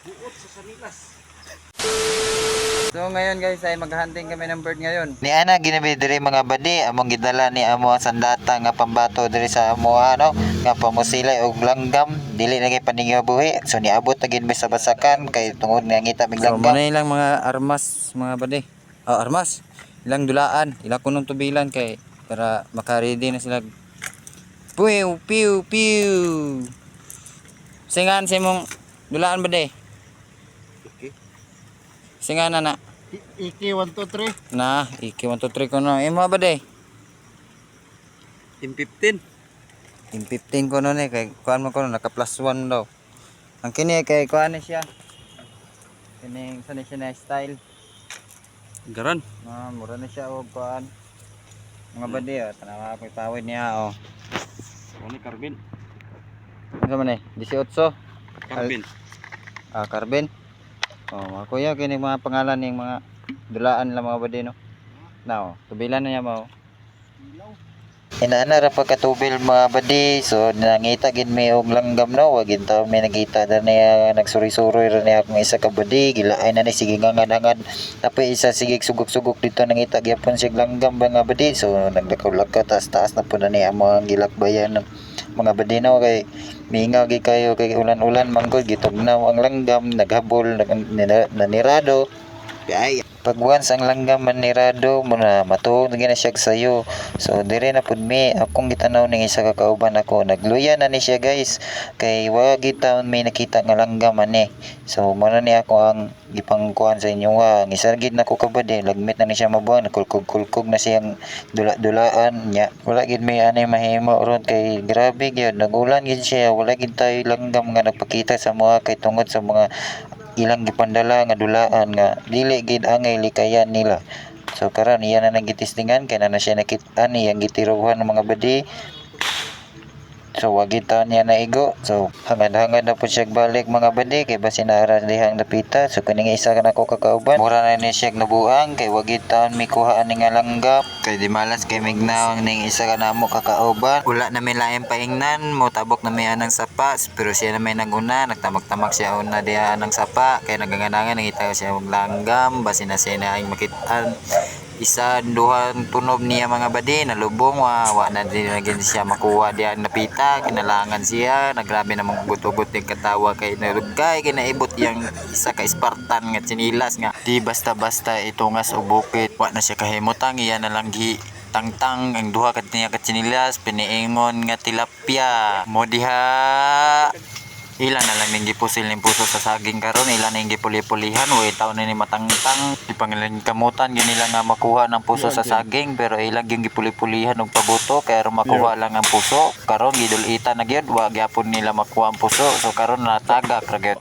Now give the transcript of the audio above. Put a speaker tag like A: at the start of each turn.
A: buot sa sanilas.
B: So ngayon guys ay maghunting kami ng bird ngayon.
C: Ni ana ginabi diri mga badi among gidala ni amo ang sandata nga pambato diri sa amo ano nga pamusilay og langgam dili na kay paningyabuhi. So niabot na gid mi sa basakan kay tungod nga ngita mig
B: So
C: langgam.
B: muna ilang mga armas mga bade. Oh, armas. Ilang dulaan, ilang kunong tubilan kay para maka-ready na sila. Piu piu piu. Singan sa imong dulaan bade.
A: Okay.
B: Singan na.
A: Iki 1 2 3.
B: Na, iki 1 2 3 ko no. Imo bade.
A: Team 15.
B: Team 15 ko no ni kay kuan mo ko no, naka plus 1 daw. Ang kini kay kuan ni siya. Kini sa siya na style.
A: Garan.
B: Ah, mura na siya og kuan. Mga bade oh, tanawa ko pawid niya oh.
A: Ano carbon?
B: Ano man eh? 18.
A: Carbon.
B: Carbon. Oh, mga kuya kini mga pangalan ning mga dulaan lang mga bade no. Now, tubilan na niya mo.
C: Inaana ra pagkatubil mga badi so nangita gid mi og langgam no wa gid taw may nakita na niya nagsuri-suri ra niya akong isa ka badi gilaay na ni sige ngangad-angad tapos isa sige sugok-sugok dito nangita gyapon sig langgam mga badi so naglakaw-lakaw taas-taas na pud ni amo ang gilakbayan ng mga badi no kay mingaw gid kayo kay ulan-ulan manggod gitugnaw ang langgam naghabol nanirado ay pag once ang langgam manirado mo na matuog na siya sayo so dire na pud mi akong gitanaw ning isa ka kauban ako nagluya na ni siya guys kay wa gitaon may nakita nga langgam ani so mo na ni ako ang gipangkuan sa inyo wa ang isa gid nako kabade lagmit na ni siya mabuang nakulkog-kulkog na siyang dula-dulaan nya wala gid may anay mahimo ron kay grabe gyud nagulan gid siya wala gid tay langgam nga nagpakita sa mga kay tungod sa mga ilang gipandala nga dulaan nga dili gid angay likayan nila so karon iya na nagitistingan kay na siya nakit-an iyang gitiruhan ng mga badi so wag taon niya naigo so hangad-hangad na po siya balik mga badi kay basin naara dihang napita so kuning isa ka nako kakauban mura na ni siya nabuang kay wag taon mi kuhaan ning langgam kay di malas kay mignaw ning isa ka namo kakauban wala na may lain paingnan mo tabok na may anang sapa pero siya na may naguna nagtamak-tamak siya una diha anang sapa kay naganganangan nangita siya og langgam basin na siya na ang makit-an isa duhan tunob niya mga badi nalubong wa na din nagin siya makuha diya napita kinalangan siya nagrabe na magbutot-butot ng katawa kay nalugay kinaibot yang isa ka Spartan nga sinilas nga di basta-basta itungas og bukit wa na siya kahimutang iya na lang tangtang ang duha kat niya kat sinilas piniingon nga tilapia mo diha ilan na lang ning gipusil ning puso sa saging karon ilan ning gipuli-pulihan way taw na ni matangtang ipangilan kamutan gini lang nga makuha ng puso sa saging pero ilang yung gipuli-pulihan og pabuto kay aron makuha lang ang puso karon gidul-ita na gyud wa gyapon nila makuha ang puso so karon natagak ra gyud